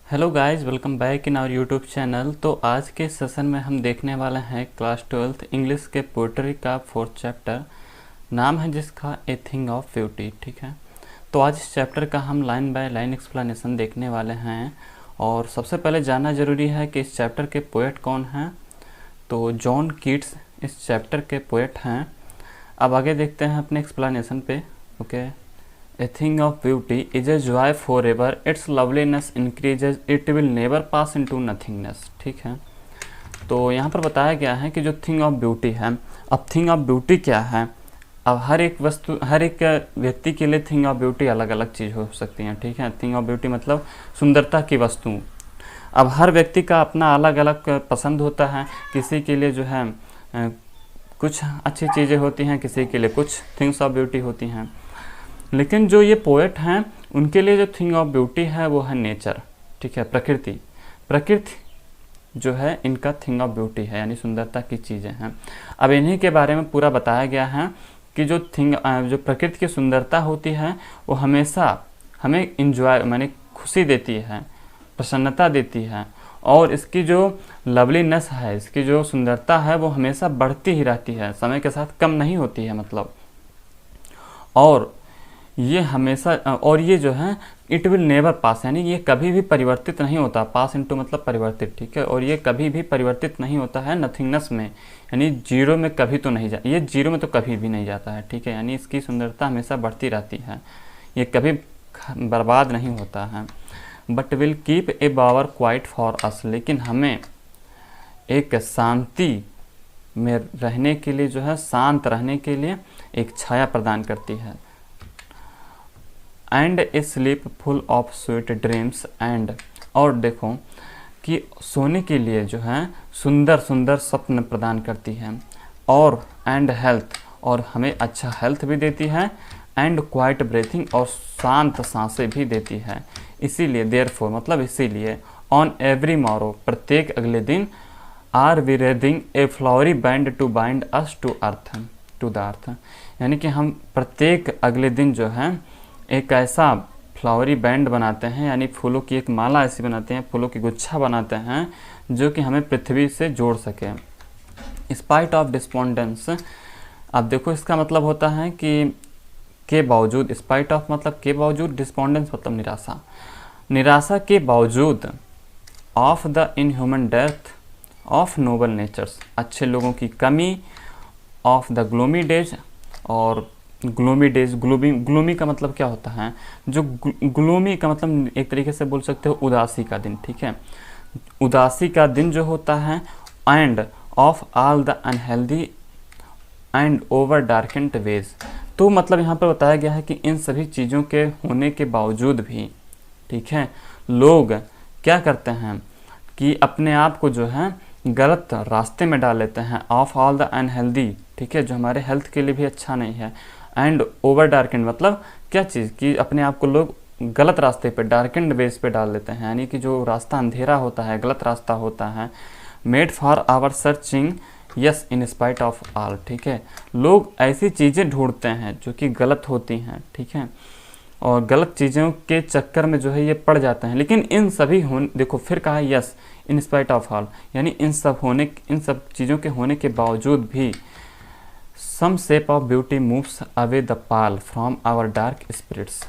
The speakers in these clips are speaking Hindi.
Hello guys, welcome back in our YouTube channel. तो आज के सेशन में हम देखने वाले हैं क्लास 12th इंग्लिश के पोइट्री का 4th चैप्टर, नाम है जिसका ए थिंग ऑफ ब्यूटी। ठीक है, तो आज इस चैप्टर का हम लाइन बाय लाइन एक्सप्लेनेशन देखने वाले हैं। और सबसे पहले जानना ज़रूरी है कि इस चैप्टर के पोएट कौन हैं। तो जॉन कीट्स इस चैप्टर के पोएट हैं। अब आगे देखते हैं अपने एक्सप्लेनेशन पे। Okay, A thing of beauty is a joy forever. Its loveliness increases. It will never pass into nothingness. ठीक है, तो यहाँ पर बताया गया है कि जो थिंग ऑफ ब्यूटी है। अब थिंग ऑफ ब्यूटी क्या है? अब हर एक वस्तु, हर एक व्यक्ति के लिए थिंग ऑफ ब्यूटी अलग अलग चीज़ हो सकती है। ठीक है, थिंग ऑफ ब्यूटी मतलब सुंदरता की वस्तु। अब हर व्यक्ति का अपना अलग अलग पसंद होता है। किसी के लिए जो है कुछ अच्छी चीज़ें होती हैं, किसी के लिए कुछ थिंग्स ऑफ ब्यूटी होती हैं। लेकिन जो ये पोएट हैं उनके लिए जो थिंग ऑफ ब्यूटी है वो है नेचर। ठीक है, प्रकृति जो है इनका थिंग ऑफ ब्यूटी है, यानी सुंदरता की चीज़ें हैं। अब इन्हीं के बारे में पूरा बताया गया है कि जो प्रकृति की सुंदरता होती है वो हमेशा हमें इंजॉय माने खुशी देती है, प्रसन्नता देती है। और इसकी जो लवलीनेस है, इसकी जो सुंदरता है वो हमेशा बढ़ती ही रहती है, समय के साथ कम नहीं होती है मतलब। और ये हमेशा, और ये जो है इट विल नेवर पास, यानी ये कभी भी परिवर्तित नहीं होता। पास इनटू मतलब परिवर्तित। ठीक है, और ये कभी भी परिवर्तित नहीं होता है नथिंगनेस में, यानी जीरो में कभी तो नहीं ये जीरो में तो कभी भी नहीं जाता है। ठीक है, यानी इसकी सुंदरता हमेशा बढ़ती रहती है, ये कभी बर्बाद नहीं होता है। But will keep a bower quiet for us, लेकिन हमें एक शांति में रहने के लिए जो है, शांत रहने के लिए एक छाया प्रदान करती है। And A sleep full of sweet dreams and, और देखो कि सोने के लिए जो है सुंदर सुंदर स्वप्न प्रदान करती है। और एंड हेल्थ, और हमें अच्छा हेल्थ भी देती है। एंड क्वाइट ब्रीथिंग, और शांत सांसें भी देती है। इसीलिए देयरफॉर मतलब इसीलिए ऑन एवरी मॉरो, प्रत्येक अगले दिन, are we wreathing a flowery band to bind us to earth, to the earth, यानी कि हम प्रत्येक अगले दिन जो है एक ऐसा फ्लावरी बैंड बनाते हैं, यानी फूलों की एक माला ऐसी बनाते हैं, फूलों की गुच्छा बनाते हैं जो कि हमें पृथ्वी से जोड़ सके। स्पाइट ऑफ डिस्पोंडेंस, अब देखो इसका मतलब होता है कि के बावजूद, स्पाइट ऑफ मतलब के बावजूद, डिस्पोंडेंस मतलब निराशा, निराशा के बावजूद, ऑफ द इनह्यूमन डेथ ऑफ नोबल नेचर्स, अच्छे लोगों की कमी, ऑफ द ग्लोमी डेज, और ग्लोमी डेज, ग्लोमी का मतलब क्या होता है? जो ग्लोमी का मतलब एक तरीके से बोल सकते हो उदासी का दिन। ठीक है, उदासी का दिन जो होता है। And of all the unhealthy and over darkened ways, तो मतलब यहाँ पर बताया गया है कि इन सभी चीज़ों के होने के बावजूद भी, ठीक है, लोग क्या करते हैं कि अपने आप को जो है गलत रास्ते में डाल लेते हैं। ऑफ ऑल द अनहेल्दी, ठीक है, जो हमारे हेल्थ के लिए भी अच्छा नहीं है। एंड ओवर डार्केंड मतलब क्या चीज़ कि अपने आप को लोग गलत रास्ते पे, डार्केंड वेज पे डाल लेते हैं, यानी कि जो रास्ता अंधेरा होता है, गलत रास्ता होता है। Made for our searching yes in spite of all, ठीक है, लोग ऐसी चीज़ें ढूंढते हैं जो कि गलत होती हैं। ठीक है, और गलत चीज़ों के चक्कर में जो है ये पड़ जाते हैं। लेकिन इन सभी देखो फिर कहा yes in spite of all, यानी इन सब चीज़ों के होने के बावजूद भी, some shape of beauty moves away the pall from our dark spirits.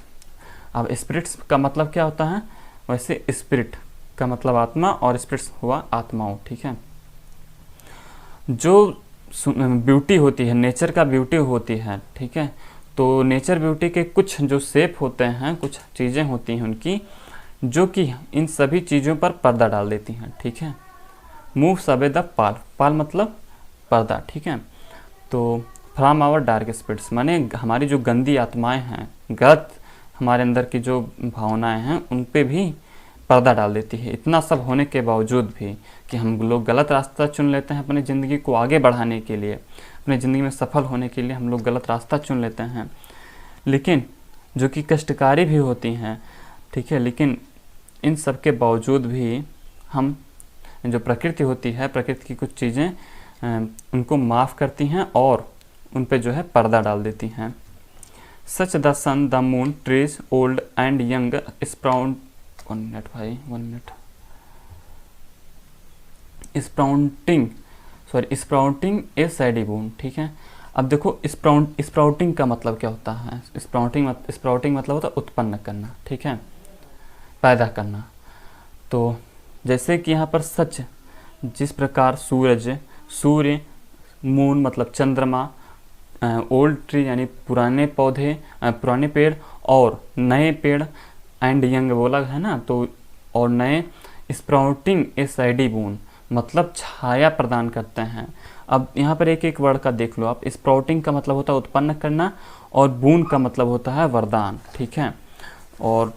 अब स्पिरिट्स का मतलब क्या होता है? वैसे स्पिरिट का मतलब आत्मा, और स्पिरिट्स हुआ आत्माओं। ठीक है, जो ब्यूटी होती है, नेचर का ब्यूटी होती है। ठीक है, तो नेचर ब्यूटी के कुछ जो शेप होते हैं, कुछ चीज़ें होती हैं उनकी, जो कि इन सभी चीज़ों पर पर्दा डाल देती हैं। ठीक है, मूव्स अवे द पाल, पाल मतलब पर्दा। ठीक है, तो फ्रॉम आवर डार्क स्पिरिट्स माने हमारी जो गंदी आत्माएं हैं, गलत हमारे अंदर की जो भावनाएं हैं, उन पे भी पर्दा डाल देती है। इतना सब होने के बावजूद भी कि हम लोग गलत रास्ता चुन लेते हैं अपनी ज़िंदगी को आगे बढ़ाने के लिए, अपनी ज़िंदगी में सफल होने के लिए हम लोग गलत रास्ता चुन लेते हैं, लेकिन जो कि कष्टकारी भी होती हैं। ठीक है, लेकिन इन सब के बावजूद भी हम, जो प्रकृति होती है, प्रकृति की कुछ चीज़ें उनको माफ़ करती हैं और उन पे जो है पर्दा डाल देती हैं। Such the sun the moon trees old and young sprout 1 minute भाई, 1 मिनट। स्प्राउटिंग एसिडी बून, ठीक है। अब देखो स्प्राउटिंग का मतलब क्या होता है। स्प्राउटिंग मतलब होता है उत्पन्न करना, ठीक है, पैदा करना। तो जैसे कि यहाँ पर सच, जिस प्रकार सूर्य, मून मतलब चंद्रमा, ओल्ड ट्री यानी पुराने पौधे, पुराने पेड़ और नए पेड़, एंड यंग बोला है ना, तो और नए। स्प्राउटिंग एसिडी बून मतलब छाया प्रदान करते हैं। अब यहाँ पर एक एक वर्ड का देख लो आप। स्प्राउटिंग का मतलब होता है उत्पन्न करना और बून का मतलब होता है वरदान, ठीक है। और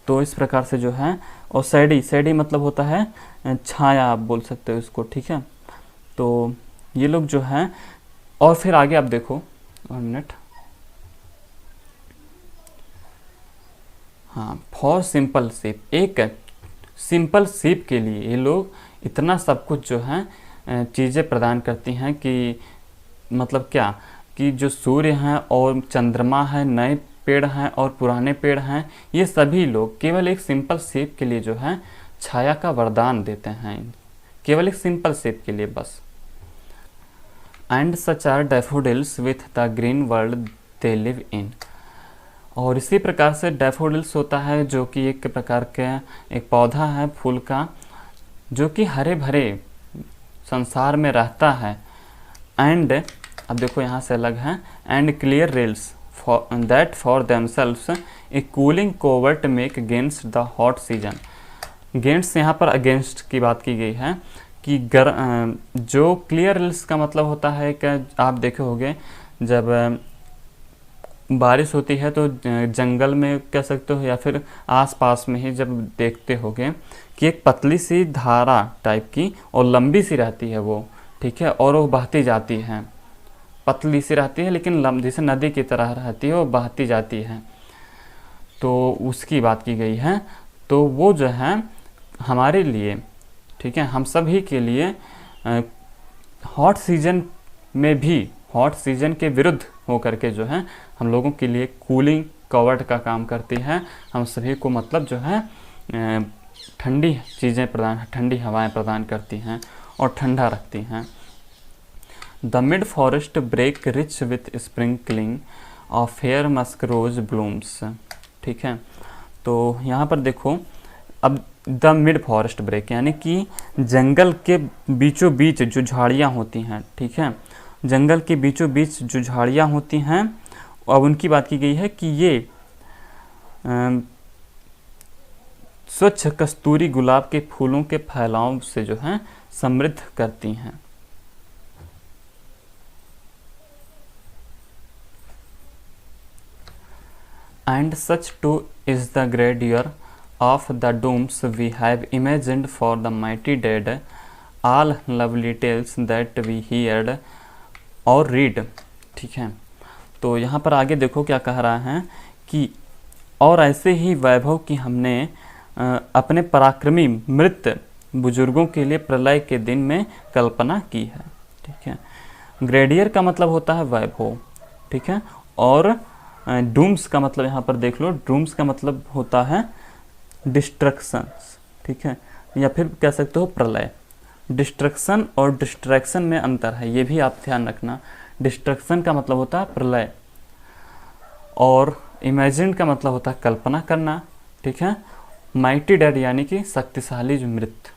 तो इस प्रकार से जो है, और सैडी मतलब होता है छाया, आप बोल सकते हो इसको, ठीक है। तो ये लोग जो हैं, और फिर आगे आप देखो 1 मिनट। हाँ, फॉर सिंपल शेप, एक सिंपल शेप के लिए ये लोग इतना सब कुछ जो है चीज़ें प्रदान करती हैं कि मतलब क्या, कि जो सूर्य हैं और चंद्रमा है, नए पेड़ हैं और पुराने पेड़ हैं, ये सभी लोग केवल एक सिंपल शेप के लिए जो है छाया का वरदान देते हैं, केवल एक सिंपल शेप के लिए बस। And such are daffodils with the green world they live in. और इसी प्रकार से डैफोडिल्स होता है जो कि एक प्रकार का एक पौधा है फूल का, जो कि हरे भरे संसार में रहता है। एंड अब देखो यहाँ से अलग है, and clear rails that for themselves A cooling covert make against the hot season. Against यहाँ पर अगेंस्ट की बात की गई है कि जो क्लियर रेल्स का मतलब होता है कि आप देखे होंगे जब बारिश होती है तो जंगल में कह सकते हो या फिर आसपास में ही जब देखते होगे कि एक पतली सी धारा टाइप की और लंबी सी रहती है वो, ठीक है, और वो बहती जाती है, पतली सी रहती है लेकिन लंबी, जैसे नदी की तरह रहती है, वो बहती जाती है, तो उसकी बात की गई है। तो वो जो है हमारे लिए, ठीक है, हम सभी के लिए हॉट सीजन में भी, हॉट सीजन के विरुद्ध होकर के जो है हम लोगों के लिए कूलिंग कवर्ट का काम करती है। हम सभी को मतलब जो है ठंडी चीज़ें प्रदान, ठंडी हवाएं प्रदान करती हैं और ठंडा रखती हैं। The mid forest brake rich with sprinkling of fair musk rose blooms, ठीक है। तो यहाँ पर देखो, अब द मिड फॉरेस्ट ब्रेक यानी कि जंगल के बीचों बीच जो झाड़ियाँ होती हैं, ठीक है, जंगल के बीचों बीच जो झाड़ियाँ होती हैं, अब उनकी बात की गई है कि ये स्वच्छ कस्तूरी गुलाब के फूलों के फैलाव से जो है समृद्ध करती हैं। And such too is the grandeur of the domes we have imagined for the mighty dead, all lovely tales that we heard or read, ठीक है। तो यहाँ पर आगे देखो क्या कह रहा है कि और ऐसे ही वैभव की हमने अपने पराक्रमी मृत बुजुर्गों के लिए प्रलय के दिन में कल्पना की है, ठीक है। ग्रेडियर का मतलब होता है वैभव, ठीक है, और डूम्स का मतलब यहाँ पर देख लो, डूम्स का मतलब होता है डिस्ट्रक्शंस, ठीक है, या फिर कह सकते हो प्रलय। डिस्ट्रक्शन और डिस्ट्रैक्शन में अंतर है, ये भी आप ध्यान रखना। डिस्ट्रक्शन का मतलब होता है प्रलय और इमेजिन का मतलब होता है कल्पना करना, ठीक है। माइटी डेड यानी कि शक्तिशाली जो मृत,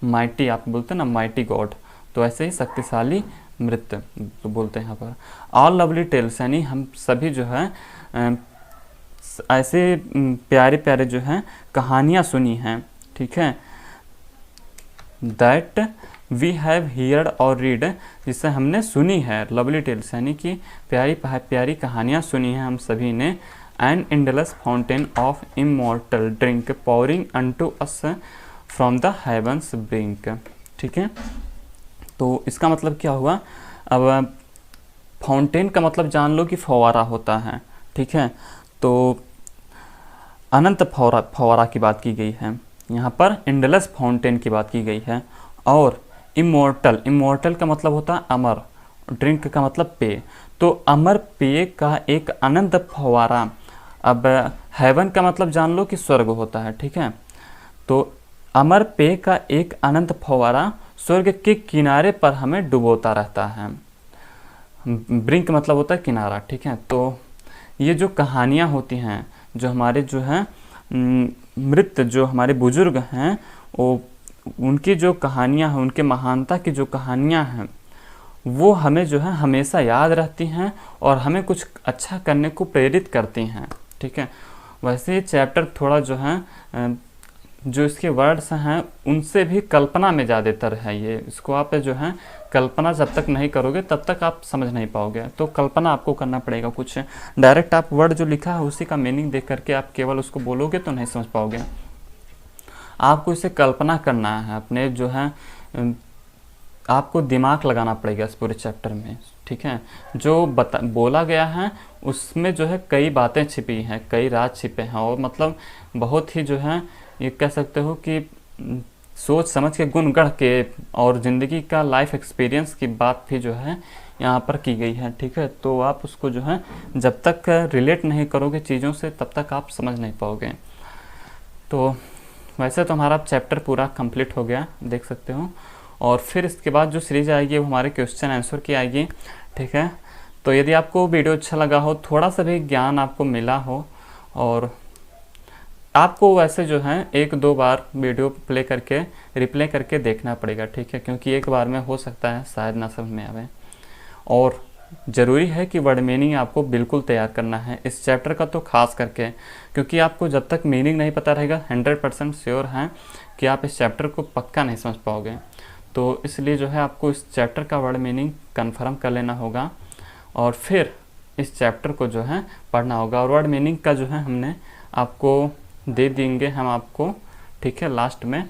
माइटी आप बोलते हैं ना, माइटी गॉड, तो ऐसे ही शक्तिशाली मृत तो बोलते हैं यहाँ पर। ऑल लवली टेल्स यानी हम सभी जो है ऐसे प्यारे प्यारे जो हैं कहानियाँ सुनी हैं, ठीक है। दैट वी हैव हियर्ड और रीड, जिसे हमने सुनी है, लवली टेल्स यानी कि प्यारी प्यारी कहानियाँ सुनी हैं हम सभी ने। An endless fountain of immortal drink pouring unto us from the heaven's brink, ठीक है। तो इसका मतलब क्या हुआ, अब फाउंटेन का मतलब जान लो कि फव्वारा होता है, ठीक है। तो अनंत फव्वारा की बात की गई है यहाँ पर, इंडलेस फाउंटेन की बात की गई है। और इमॉर्टल का मतलब होता है अमर, ड्रिंक का मतलब पेय, तो अमर पेय का एक अनंत फव्वारा। अब हेवन का मतलब जान लो कि स्वर्ग होता है, ठीक है। तो अमर पेय का एक अनंत फव्वारा स्वर्ग के किनारे पर हमें डुबोता रहता है। ब्रिंक मतलब होता है किनारा, ठीक है। तो ये जो कहानियाँ होती हैं, जो हमारे जो हैं मृत जो हमारे बुजुर्ग हैं, वो उनकी जो कहानियाँ हैं, उनके महानता की जो कहानियाँ हैं, वो हमें जो है हमेशा याद रहती हैं और हमें कुछ अच्छा करने को प्रेरित करती हैं, ठीक है। वैसे ये चैप्टर थोड़ा जो है जो इसके वर्ड्स हैं उनसे भी कल्पना में ज़्यादातर है। ये इसको आप जो है कल्पना जब तक नहीं करोगे तब तक आप समझ नहीं पाओगे, तो कल्पना आपको करना पड़ेगा कुछ। डायरेक्ट आप वर्ड जो लिखा है उसी का मीनिंग देख करके आप केवल उसको बोलोगे तो नहीं समझ पाओगे। आपको इसे कल्पना करना है, अपने जो है आपको दिमाग लगाना पड़ेगा इस पूरे चैप्टर में, ठीक है। जो बोला गया है उसमें जो है कई बातें छिपी हैं, कई राज छिपे हैं, और मतलब बहुत ही जो है ये कह सकते हो कि सोच समझ के, गुण गढ़ के और ज़िंदगी का लाइफ एक्सपीरियंस की बात भी जो है यहाँ पर की गई है, ठीक है। तो आप उसको जो है जब तक रिलेट नहीं करोगे चीज़ों से तब तक आप समझ नहीं पाओगे। तो वैसे तो हमारा चैप्टर पूरा कंप्लीट हो गया, देख सकते हो। और फिर इसके बाद जो सीरीज आएगी वो हमारे क्वेश्चन आंसर की आएगी, ठीक है। तो यदि आपको वीडियो अच्छा लगा हो, थोड़ा सा भी ज्ञान आपको मिला हो, और आपको वैसे जो है 1-2 बार वीडियो प्ले करके रिप्ले करके देखना पड़ेगा, ठीक है, क्योंकि एक बार में हो सकता है शायद ना समझ में आवे। और ज़रूरी है कि वर्ड मीनिंग आपको बिल्कुल तैयार करना है इस चैप्टर का, तो खास करके, क्योंकि आपको जब तक मीनिंग नहीं पता रहेगा 100% श्योर है कि आप इस चैप्टर को पक्का नहीं समझ पाओगे। तो इसलिए जो है आपको इस चैप्टर का वर्ड मीनिंग कन्फर्म कर लेना होगा और फिर इस चैप्टर को जो है पढ़ना होगा। और वर्ड मीनिंग का जो है हमने आपको दे देंगे हम आपको, ठीक है, लास्ट में।